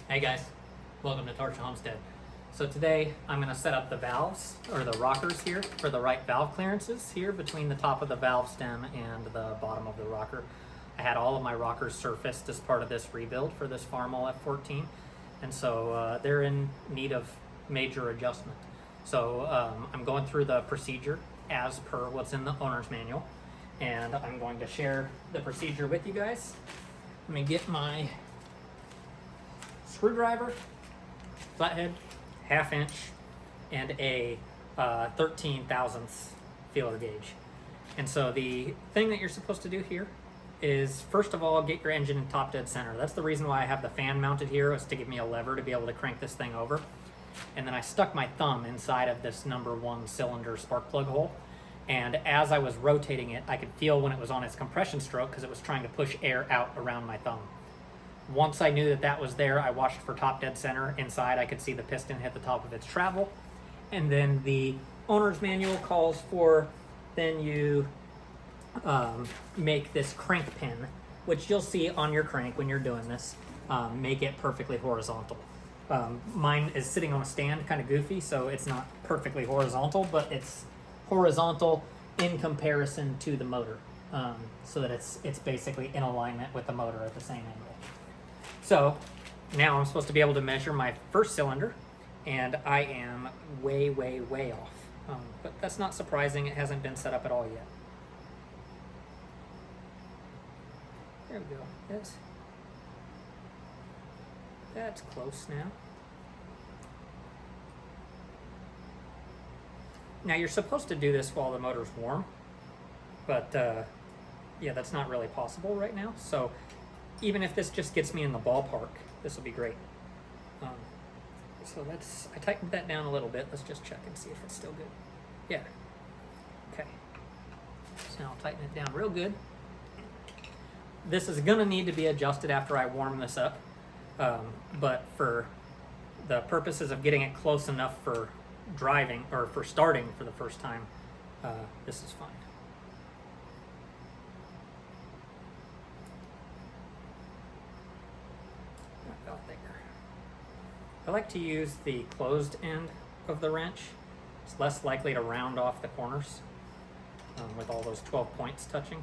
Hey guys, welcome to Torch Homestead. So today I'm going to set up the valves, or the rockers here, for the right valve clearances here between the top of the valve stem and the bottom of the rocker. I had all of my rockers surfaced as part of this rebuild for this Farmall F-14, and so they're in need of major adjustment. So I'm going through the procedure as per what's in the owner's manual, and I'm going to share the procedure with you guys. Let me get my screwdriver, flathead, 1/2 inch, and a 13 thousandths feeler gauge. And so the thing that you're supposed to do here is, first of all, get your engine in top dead center. That's the reason why I have the fan mounted here, is to give me a lever to be able to crank this thing over. And then I stuck my thumb inside of this #1 cylinder spark plug hole. And as I was rotating it, I could feel when it was on its compression stroke because it was trying to push air out around my thumb. Once I knew that that was there, I watched for top dead center. Inside, I could see the piston hit the top of its travel. And then the owner's manual calls for, then you make this crank pin, which you'll see on your crank when you're doing this. Make it perfectly horizontal. Mine is sitting on a stand, kind of goofy, so it's not perfectly horizontal, but it's horizontal in comparison to the motor, so that it's basically in alignment with the motor at the same angle. So now I'm supposed to be able to measure my first cylinder, and I am way, way, way off. But that's not surprising. It hasn't been set up at all yet. There we go. That's close now. Now you're supposed to do this while the motor's warm, but yeah, that's not really possible right now. So even if this just gets me in the ballpark, this will be great. So I tightened that down a little bit. Let's just check and see if it's still good. Yeah. Okay. So now I'll tighten it down real good. This is gonna need to be adjusted after I warm this up, but for the purposes of getting it close enough for driving, or for starting for the first time, this is fine. About there. I like to use the closed end of the wrench. It's less likely to round off the corners with all those 12 points touching.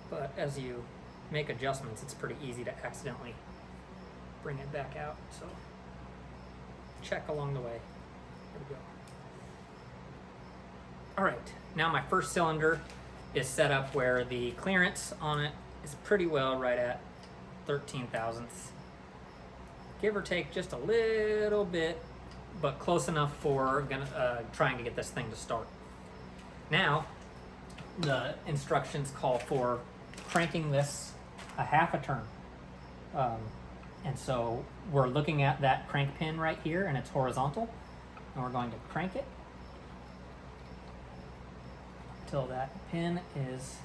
But as you make adjustments, it's pretty easy to accidentally bring it back out. So check along the way. There we go. All right, now my first cylinder is set up where the clearance on it is pretty well right at 13 thousandths. Give or take just a little bit, but close enough for trying to get this thing to start. Now, the instructions call for cranking this a 1/2 turn. And so we're looking at that crank pin right here, and it's horizontal, and we're going to crank it until that pin is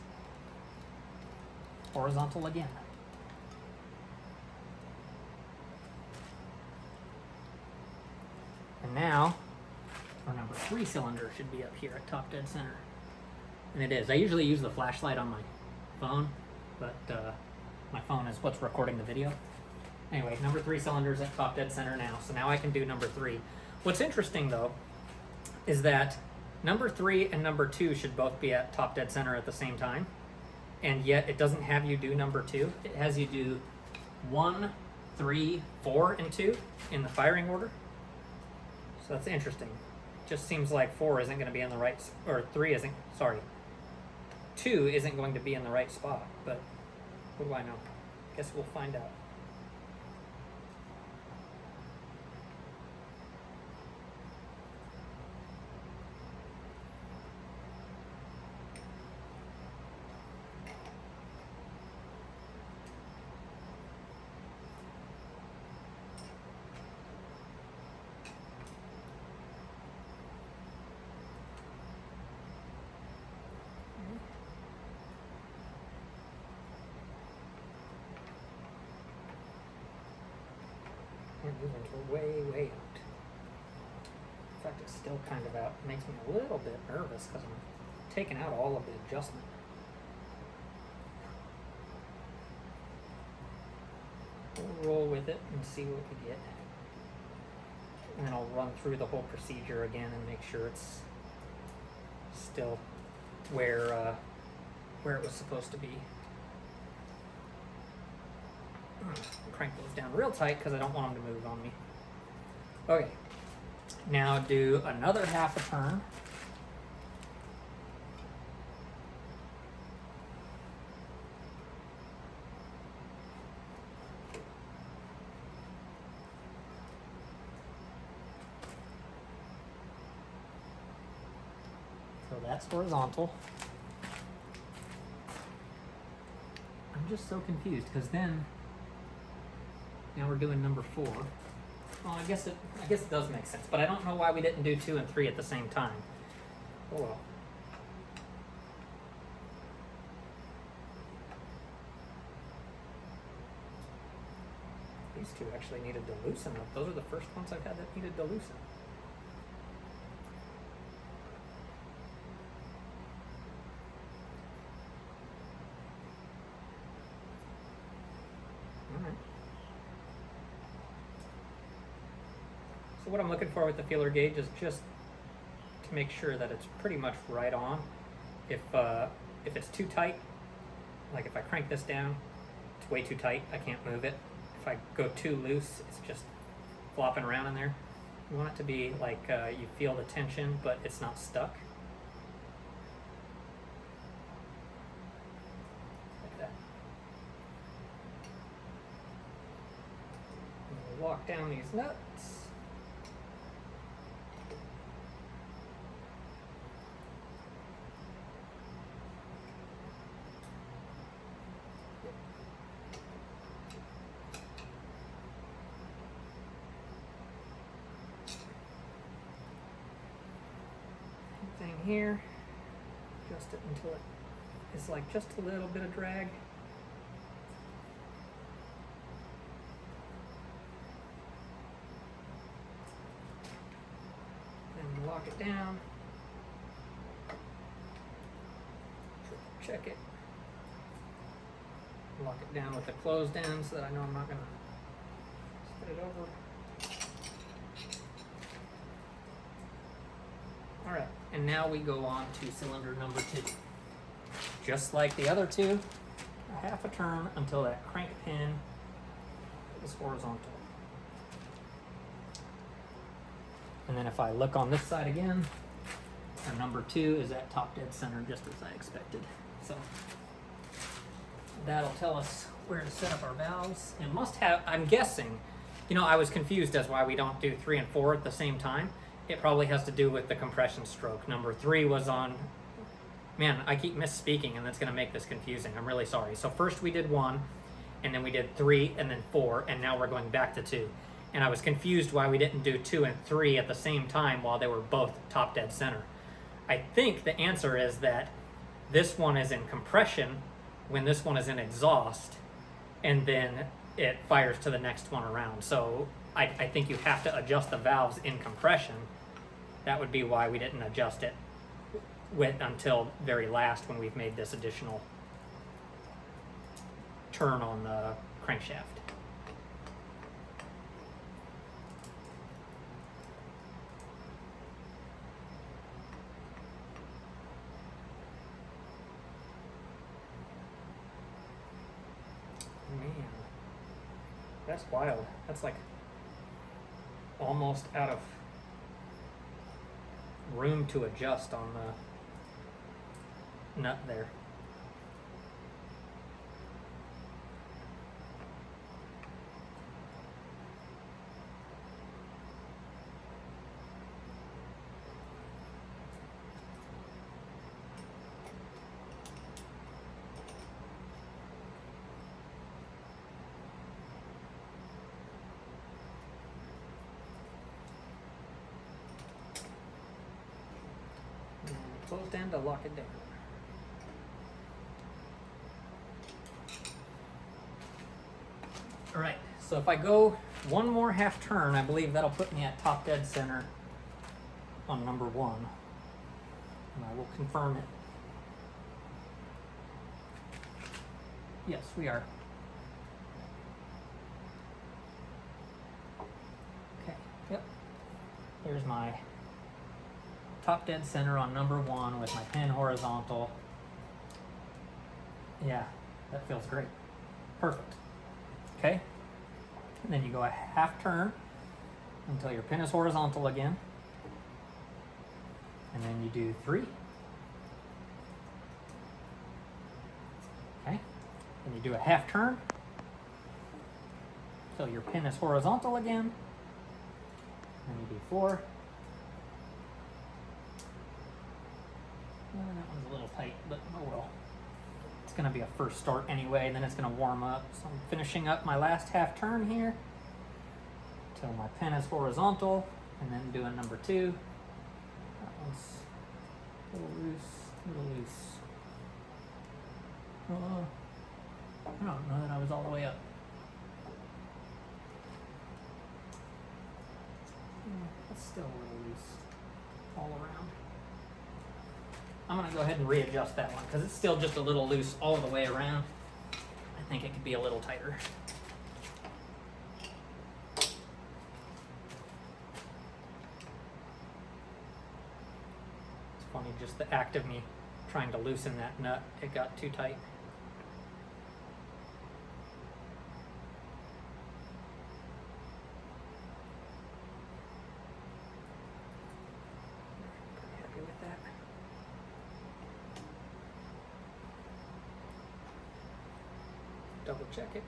horizontal again. And now our #3 cylinder should be up here at top dead center. And it is. I usually use the flashlight on my phone, but my phone is what's recording the video. Anyway, #3 cylinder's at top dead center now, so now I can do #3. What's interesting though is that #3 and #2 should both be at top dead center at the same time, and yet it doesn't have you do #2. It has you do 1, 3, 4, and 2 in the firing order. So that's interesting. Just seems like 4 isn't going to be in the right, or 3 isn't, sorry, 2 isn't going to be in the right spot, but what do I know? Guess we'll find out. We're moving to way, way out. In fact, it's still kind of out. It makes me a little bit nervous because I'm taking out all of the adjustment. We'll roll with it and see what we get. And then I'll run through the whole procedure again and make sure it's still where it was supposed to be. Crank those down real tight because I don't want them to move on me. Okay, now do another half a turn. So that's horizontal. I'm just so confused because then now we're doing number 4. Well, I guess it does make sense, but I don't know why we didn't do 2 and 3 at the same time. Oh well. These two actually needed to loosen up. Those are the first ones I've had that needed to loosen. So what I'm looking for with the feeler gauge is just to make sure that it's pretty much right on. If it's too tight, like if I crank this down, it's way too tight, I can't move it. If I go too loose, it's just flopping around in there. You want it to be like you feel the tension, but it's not stuck. Like that. And we'll lock down these nuts. Thing here, adjust it until it is like just a little bit of drag. And lock it down. Check it. Lock it down with the closed end so that I know I'm not going to spin it over. Alright, and now we go on to cylinder number 2. Just like the other two, a half a turn until that crank pin is horizontal. And then if I look on this side again, our number 2 is at top dead center, just as I expected. So that'll tell us where to set up our valves. It must have, I'm guessing, you know, I was confused as why we don't do 3 and 4 at the same time. It probably has to do with the compression stroke. Number 3 was on, man, I keep misspeaking and that's gonna make this confusing. I'm really sorry. So first we did 1, and then we did 3, and then 4, and now we're going back to 2. And I was confused why we didn't do 2 and 3 at the same time while they were both top dead center. I think the answer is that this one is in compression when this one is in exhaust, and then it fires to the next one around. So I think you have to adjust the valves in compression. That would be why we didn't adjust it until very last when we've made this additional turn on the crankshaft. Man, that's wild. That's like almost out of room to adjust on the nut there. Closed end to lock it down. All right, so if I go one more half turn, I believe that'll put me at top dead center on number 1. And I will confirm it. Yes, we are. Yep. Here's my top dead center on number 1 with my pin horizontal. Yeah, that feels great. Perfect. Okay. And then you go a half turn until your pin is horizontal again. And then you do 3. Okay. Then you do a half turn until your pin is horizontal again. And you do 4. That one's a little tight, but oh well. It's going to be a first start anyway, and then it's going to warm up. So I'm finishing up my last half turn here until my pin is horizontal, and then doing number 2. That one's a little loose, I don't know that I was all the way up. It's still a little loose all around. I'm going to go ahead and readjust that one because it's still just a little loose all the way around. I think it could be a little tighter. It's funny, just the act of me trying to loosen that nut, it got too tight. Pretty happy with that. Double check it.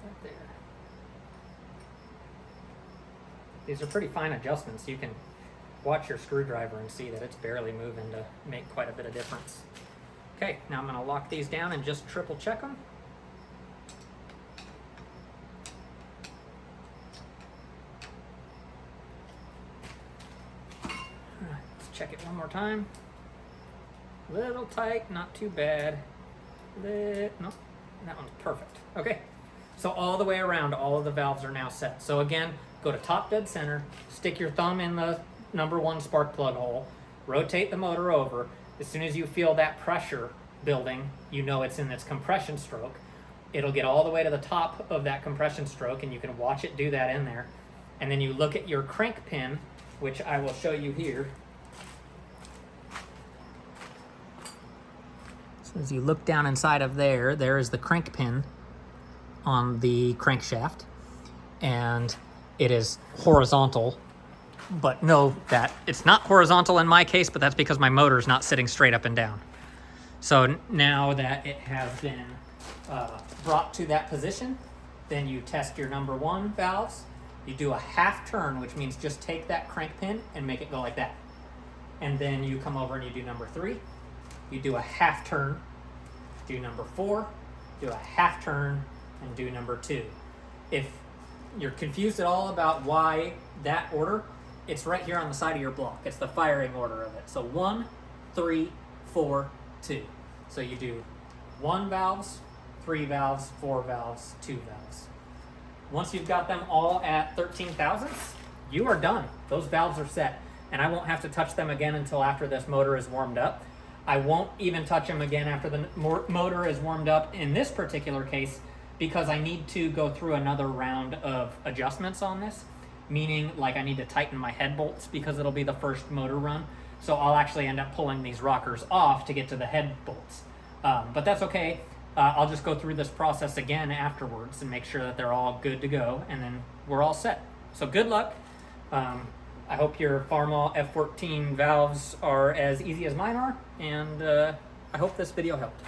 Right there. These are pretty fine adjustments. You can watch your screwdriver and see that it's barely moving to make quite a bit of difference. Okay, now I'm going to lock these down and just triple check them. Check it one more time. Little tight, not too bad. No, that one's perfect. Okay, so all the way around, all of the valves are now set. So again, go to top dead center, stick your thumb in the number 1 spark plug hole, rotate the motor over. As soon as you feel that pressure building, you know it's in its compression stroke. It'll get all the way to the top of that compression stroke, and you can watch it do that in there. And then you look at your crank pin, which I will show you here. So as you look down inside of there is the crank pin on the crankshaft, and it is horizontal, but know that it's not horizontal in my case, but that's because my motor is not sitting straight up and down. So now that it has been brought to that position, then you test your number 1 valves. You do a half turn, which means just take that crank pin and make it go like that. And then you come over and you do number 3. You do a half turn, do number 4, do a half turn, and do number 2. If you're confused at all about why that order, it's right here on the side of your block. It's the firing order of it. So 1, 3, 4, 2. So you do 1 valves, 3 valves, 4 valves, 2 valves. Once you've got them all at 13 thousandths, you are done. Those valves are set, and I won't have to touch them again until after this motor is warmed up. I won't even touch them again after the motor is warmed up in this particular case, because I need to go through another round of adjustments on this, meaning like I need to tighten my head bolts because it'll be the first motor run. So I'll actually end up pulling these rockers off to get to the head bolts. But that's okay. I'll just go through this process again afterwards and make sure that they're all good to go, and then we're all set. So good luck. I hope your Farmall F-14 valves are as easy as mine are, and I hope this video helped.